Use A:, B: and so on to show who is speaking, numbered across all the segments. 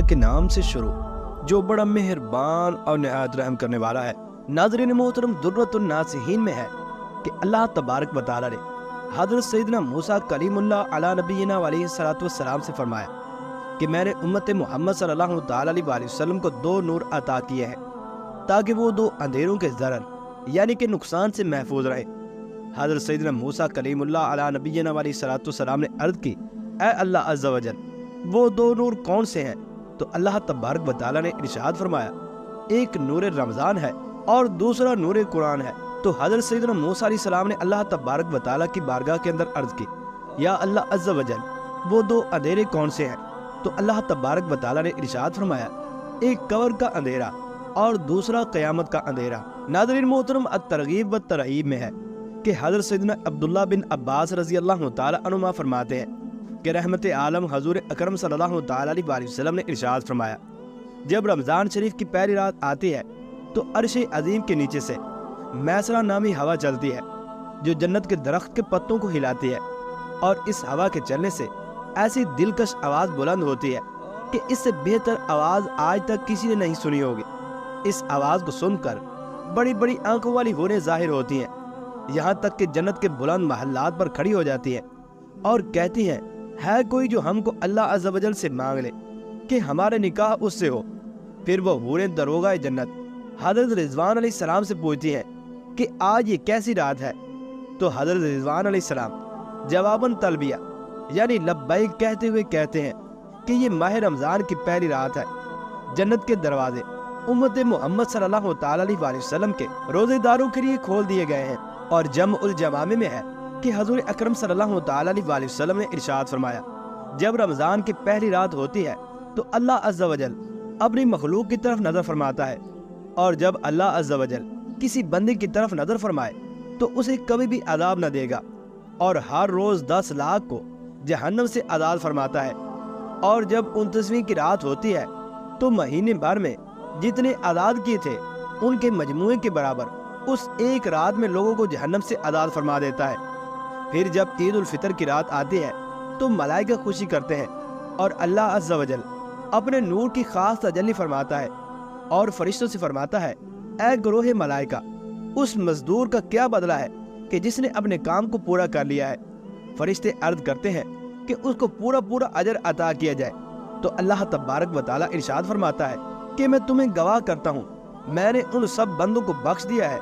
A: के नाम से शुरू जो बड़ा मेहरबान और नहायत रहम करने वाला है। नाज़रीन मोहतरम, दुर्रतुन नासिहीन में है कि अल्लाह तबारक व तआला ने हज़रत सैयदना मूसा कलीमुल्लाह अला नबीना अलैहिस्सलातु वस्सलाम से फरमाया कि मैंने उम्मत मोहम्मद सल्लल्लाहु तआला अलैहि वसल्लम को दो नूर अता किए हैं ताकि वो दो अंधेरों के ज़रर यानी कि नुकसान से महफूज रहे। हज़रत सैयदना मूसा कलीमुल्लाह अला नबीना अलैहिस्सलातु वस्सलाम ने अर्ज़ की, ऐ अल्लाह अज़्ज़ा वजल, वो दो नूर कौन से हैं? तो अल्लाह तबारक व तआला ने इरशाद फरमाया, एक नूर रमज़ान है और दूसरा नूर कुरान है। तो हज़रत सैयदना मूसा अलैहिस्सलाम ने अल्लाह तबारक व तआला की बारगाह के अंदर अर्ज़ की, या अल्लाह अज़्ज़ा वजल, वो दो अंधेरे कौन से हैं? तो अल्लाह तबारक व तआला ने इरशाद फरमाया, एक कब्र का अंधेरा और दूसरा क़यामत का अंधेरा। नाज़रीन मोहतरम, अत-तरग़ीब व तरहीब में है कि हज़रत सैयदना अब्दुल्लाह बिन अब्बास रज़ी अल्लाह तआला अन्हुमा फरमाते हैं कि रहमत आलम हजूर अकरम सल्लल्लाहु तआला अलैहि वसल्लम ने इरशाद फरमाया, जब रमज़ान शरीफ की पहली रात आती है तो अर्श अजीम के नीचे से मैसरा नामी हवा चलती है जो जन्नत के दरख्त के पत्तों को हिलाती है, और इस हवा के चलने से ऐसी दिलकश आवाज़ बुलंद होती है कि इससे बेहतर आवाज़ आज तक किसी ने नहीं सुनी होगी। इस आवाज़ को सुनकर बड़ी बड़ी आंखों वाली हूरें ज़ाहिर होती हैं, यहाँ तक कि जन्नत के बुलंद महल्लात पर खड़ी हो जाती हैं और कहती हैं, है कोई जो हमको अल्लाह अज़्ज़ा वजल से मांग ले कि हमारे निकाह उससे हो। फिर वो हूरें दरोगा जन्नत हज़रत रिज़वान अलैहिस्सलाम से पूछती हैं कि आज ये कैसी रात है? तो हज़रत रिज़वान अलैहिस्सलाम जवाबन तलबिया यानी लब्बैक कहते हुए कहते हैं कि ये माह रमज़ान की पहली रात है। जन्नत के दरवाजे उम्मत मोहम्मद सल्लल्लाहु तआला अलैहि वसल्लम के रोज़ेदारों के लिए खोल दिए गए हैं। और जम्उल जमामे में है कि हजूर अकरम सल्लल्लाहु तआला अलैहि वसल्लम ने इरशाद फरमाया, जब रमज़ान की पहली रात होती है तो अल्लाह अज़्ज़ा वजल अपनी मखलूक की तरफ नज़र फरमाता है, और जब अल्लाह अज़्ज़ा वजल किसी बंदे की तरफ नज़र फरमाए तो उसे कभी भी अज़ाब न देगा, और हर रोज़ 10 लाख को जहन्नम से आज़ाद फरमाता है। और जब 29वीं की रात होती है तो महीने भर में जितने आज़ाद किए थे उनके मजमूए के बराबर उस एक रात में लोगों को जहन्नम से आज़ाद फरमा देता है। फिर जब ईद उल फितर की रात आती है तो मलाइका खुशी करते हैं और अल्लाह अज़्ज़ा वजल अपने नूर की खास तजल्ली फरमाता है और फरिश्तों से फरमाता है, ऐ ग्रोह मलाइका, उस मजदूर का क्या बदला है कि जिसने अपने काम को पूरा कर लिया है? फरिश्ते अर्ज करते हैं कि उसको पूरा पूरा अजर अता किया जाए। तो अल्लाह तबारक व तआला इरशाद फरमाता है कि मैं तुम्हें गवाह करता हूँ, मैंने उन सब बंदों को बख्श दिया है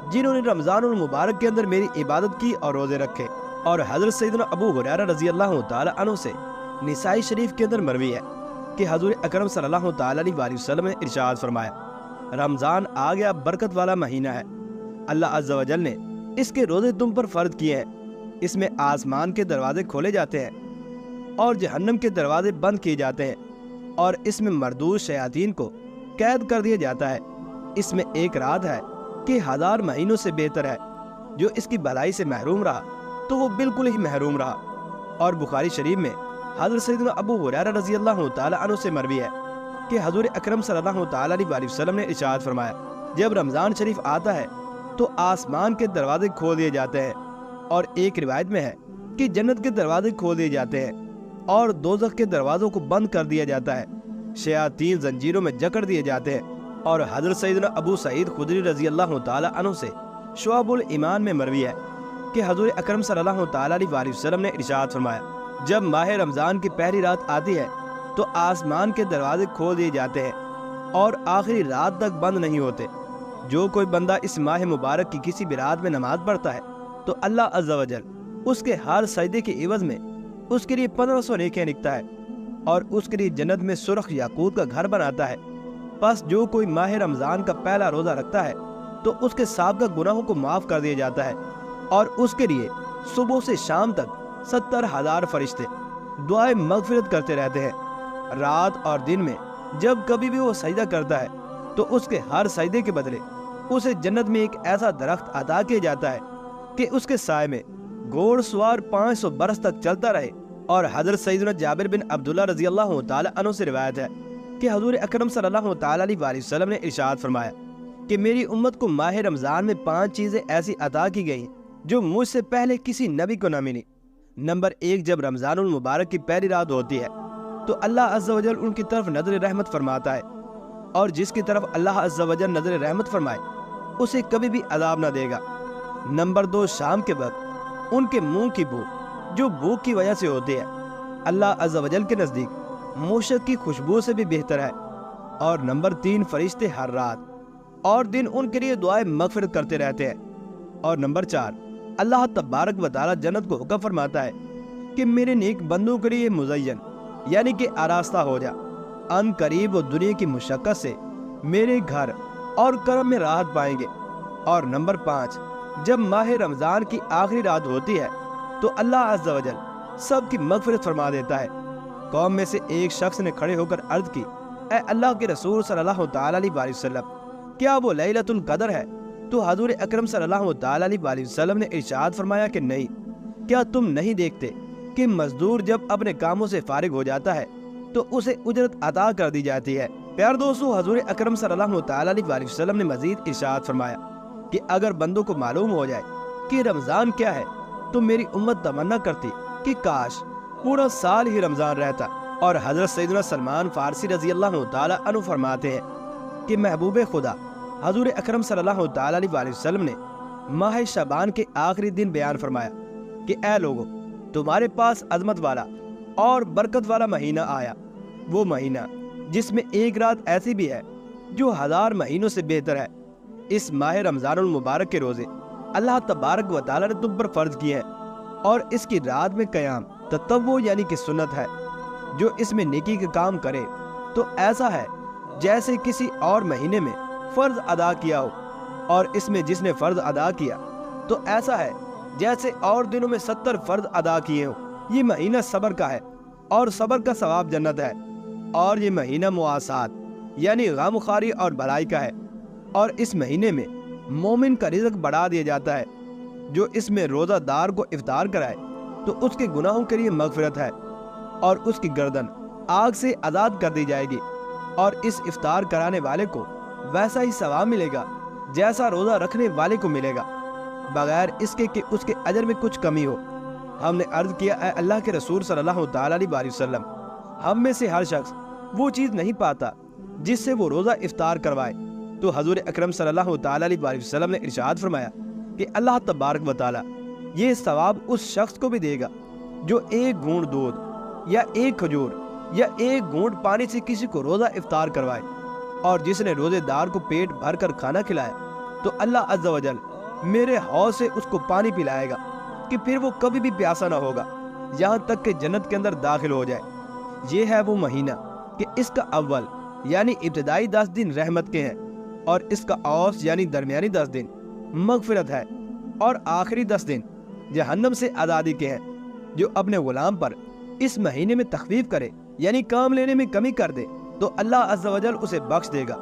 A: जिन्होंने रमज़ानुल मुबारक के अंदर मेरी इबादत की और रोज़े रखे। और हज़रत सैयदना अबू हुरैरा रज़ी अल्लाह तआला अन्हु से निसाई शरीफ के अंदर मरवी है कि हज़ूर अकरम सल्लल्लाहु तआला अलैहि वसल्लम ने इरशाद फरमाया, रमज़ान आ गया, बरकत वाला महीना है। अल्लाह अज़्ज़ा वजल ने इसके रोज़े तुम पर फ़र्ज किए हैं। इसमें आसमान के दरवाजे खोले जाते हैं और जहन्नम के दरवाजे बंद किए जाते हैं, और इसमें मरदूद शयातीन को कैद कर दिया जाता है। इसमें एक रात है कि 1000 महीनों से बेहतर है। जो इसकी भलाई से महरूम रहा तो वो बिल्कुल ही महरूम रहा। और बुखारी शरीफ में हज़रत सैयदना अबू हुरैरा रज़ी अल्लाह तआला अन्हु से मरवी है कि हज़ूर अकरम सल्लल्लाहु तआला अलैहि वसल्लम ने इरशाद फरमाया, जब रमज़ान शरीफ आता है तो आसमान के दरवाजे खोल दिए जाते हैं, और एक रिवायत में है कि जन्नत के दरवाजे खोल दिए जाते हैं और दोज़ख के दरवाज़ों को बंद कर दिया जाता है। शयातीन जंजीरों में जकड़ दिए जाते हैं। और हज़रत सैयदना अबू सईद खुदरी रज़ी अल्लाह तआला अन्हु से शुअबुल ईमान में मरवी है कि हज़ूर अकरम सल्लल्लाहु तआला अलैहि वसल्लम ने इरशाद फरमाया, जब माह रमज़ान की पहली रात आती है तो आसमान के दरवाजे खोल दिए जाते हैं और आखिरी रात तक बंद नहीं होते। जो कोई बंदा इस माह मुबारक की किसी भी रात में नमाज पढ़ता है तो अल्लाह अज़्ज़ा वजल उसके हर सजदे के इवज़ में उसके लिए 1500 नेकियां लिखता है और उसके लिए जन्नत में सुर्ख याकूत का घर बनाता है। बस जो कोई माह रमज़ान का पहला रोज़ा रखता है तो उसके साबिक़ा गुनाहों को माफ़ कर दिया जाता है, और उसके लिए सुबह से शाम तक 70,000 फरिश्ते दुआए मग़फ़िरत करते रहते हैं। रात और दिन में जब कभी भी वो सजदा करता है तो उसके हर सजदे के बदले उसे जन्नत में एक ऐसा दरख्त अता किया जाता है कि उसके साए में घोड़सवार 500 बरस तक चलता रहे। और हज़रत सैयदना जाबिर बिन अब्दुल्लाह रज़ी अल्लाह तआला अन्हु से रिवायत है कि हज़ूर अकरम सल्लल्लाहु तआला अलैहि वसल्लम ने इरशाद फरमाया कि मेरी उम्मत को माह रमज़ान में 5 चीज़ें ऐसी अता की गई जो मुझसे पहले किसी नबी को न मिली। नंबर 1, जब रमज़ानुल मुबारक की पहली रात होती है تو اللہ عز و جل ان کی طرف نظر رحمت فرماتا ہے، اور جس کی طرف اللہ عز و جل نظر رحمت فرمائے اسے کبھی بھی عذاب نہ دے گا۔ نمبر 2، شام کے وقت ان کے منہ کی بو جو بھوک کی وجہ سے ہوتی ہے اللہ عز و جل کے نزدیک موشک کی خوشبو سے بھی بہتر ہے۔ اور نمبر 3، فرشتے ہر رات اور دن ان کے لیے دعائیں مغفرت کرتے رہتے ہیں۔ اور نمبر 4، اللہ تبارک و تعالی جنت کو حکم فرماتا ہے کہ میرے نیک بندوں کے لیے مزین یعنی کہ آراستہ ہو جا، ان قریب وہ دنیا کی مشقت سے میرے گھر اور کرم میں راحت پائیں گے۔ اور نمبر 5، جب ماہ رمضان کی آخری رات ہوتی ہے تو اللہ عز و جل سب کی مغفرت فرما دیتا ہے۔ قوم میں سے ایک شخص نے کھڑے ہو کر عرض کی، اے اللہ کے رسول صلی اللہ تعالی علیہ وسلم، کیا وہ لیلۃ القدر ہے؟ تو حضور اکرم صلی اللہ تعالی علیہ وسلم نے ارشاد فرمایا کہ نہیں، کیا تم نہیں دیکھتے کہ مزدور جب اپنے کاموں سے فارغ ہو جاتا ہے تو اسے اجرت عطا کر دی جاتی ہے۔ پیار دوستو، حضور اکرم صلی اللہ تعالی علیہ وسلم نے مزید ارشاد فرمایا کہ اگر بندوں کو معلوم ہو جائے کہ رمضان کیا ہے تو میری امت تمنا کرتی کہ کاش پورا سال ہی رمضان رہتا۔ اور حضرت سیدنا سلمان فارسی رضی اللہ تعالی عنہ فرماتے ہیں کہ محبوب خدا حضور اکرم صلی اللہ تعالی علیہ وسلم نے ماہ شعبان کے آخری دن بیان فرمایا کہ اے لوگو، تمہارے پاس عظمت والا اور برکت والا مہینہ آیا، وہ مہینہ جس میں ایک رات ایسی بھی ہے جو 1000 مہینوں سے بہتر ہے۔ اس ماہ رمضان المبارک کے روزے اللہ تبارک و تعالی نے تم پر فرض کیے ہیں، اور اس کی رات میں قیام تطوع یعنی کہ سنت ہے۔ جو اس میں نیکی کا کام کرے تو ایسا ہے جیسے کسی اور مہینے میں فرض ادا کیا ہو، اور اس میں جس نے فرض ادا کیا تو ایسا ہے جیسے اور دنوں میں 70 فرض ادا کیے ہوں۔ یہ مہینہ صبر کا ہے، اور صبر کا ثواب جنت ہے۔ اور یہ مہینہ مواسات یعنی غم خواری اور بھلائی کا ہے، اور اس مہینے میں مومن کا رزق بڑھا دیا جاتا ہے۔ جو اس میں روزہ دار کو افطار کرائے تو اس کے گناہوں کے لیے مغفرت ہے، اور اس کی گردن آگ سے آزاد کر دی جائے گی، اور اس افطار کرانے والے کو ویسا ہی ثواب ملے گا جیسا روزہ رکھنے والے کو ملے گا، بغیر اس کے کہ اس کے اجر میں کچھ کمی ہو۔ ہم نے عرض کیا، اے اللہ کے رسول صلی اللہ تعالی علیہ وسلم، ہم میں سے ہر شخص وہ چیز نہیں پاتا جس سے وہ روزہ افطار کروائے۔ تو حضور اکرم صلی اللہ تعالی علیہ وسلم نے ارشاد فرمایا کہ اللہ تبارک و تعالی یہ ثواب اس شخص کو بھی دے گا جو ایک گھونٹ دودھ یا ایک کھجور یا ایک گھونٹ پانی سے کسی کو روزہ افطار کروائے، اور جس نے روزے دار کو پیٹ بھر کر کھانا کھلایا تو اللہ عز و جل میرے حوض سے اس کو پانی پلائے گا کہ پھر وہ کبھی بھی پیاسا نہ ہوگا یہاں تک کہ جنت کے اندر داخل ہو جائے۔ یہ ہے وہ مہینہ کہ اس کا اول یعنی ابتدائی 10 دن رحمت کے ہیں، اور اس کا اوسط یعنی درمیانی 10 دن مغفرت ہے، اور آخری 10 دن جہنم سے آزادی کے ہیں۔ جو اپنے غلام پر اس مہینے میں تخفیف کرے یعنی کام لینے میں کمی کر دے تو اللہ عز و جل اسے بخش دے گا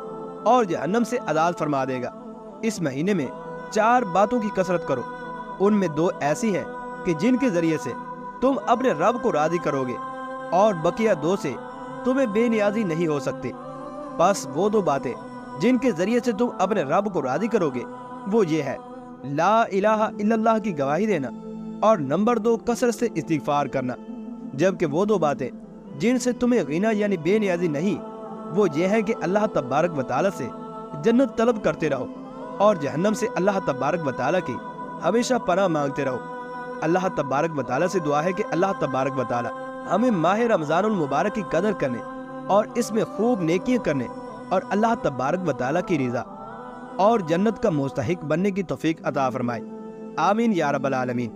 A: اور جہنم سے آزاد فرما دے گا۔ اس مہینے میں 4 باتوں کی کثرت کرو، ان میں 2 ایسی ہیں کہ جن کے ذریعے سے تم اپنے رب کو راضی کرو گے، اور بقیہ 2 سے تمہیں بے نیازی نہیں ہو سکتے۔ بس وہ 2 باتیں جن کے ذریعے سے تم اپنے رب کو راضی کرو گے وہ یہ ہے لا الہ الا اللہ کی گواہی دینا، اور نمبر 2 کثرت سے استغفار کرنا۔ جبکہ وہ 2 باتیں جن سے تمہیں غنا یعنی بے نیازی نہیں وہ یہ ہے کہ اللہ تبارک و تعالی سے جنت طلب کرتے رہو، اور جہنم سے اللہ تبارک و تعالی کی ہمیشہ پناہ مانگتے رہو۔ اللہ تبارک و تعالی سے دعا ہے کہ اللہ تبارک و تعالی ہمیں ماہ رمضان المبارک کی قدر کرنے اور اس میں خوب نیکیاں کرنے اور اللہ تبارک و تعالی کی رضا اور جنت کا مستحق بننے کی توفیق عطا فرمائے۔ آمین یا رب العالمین۔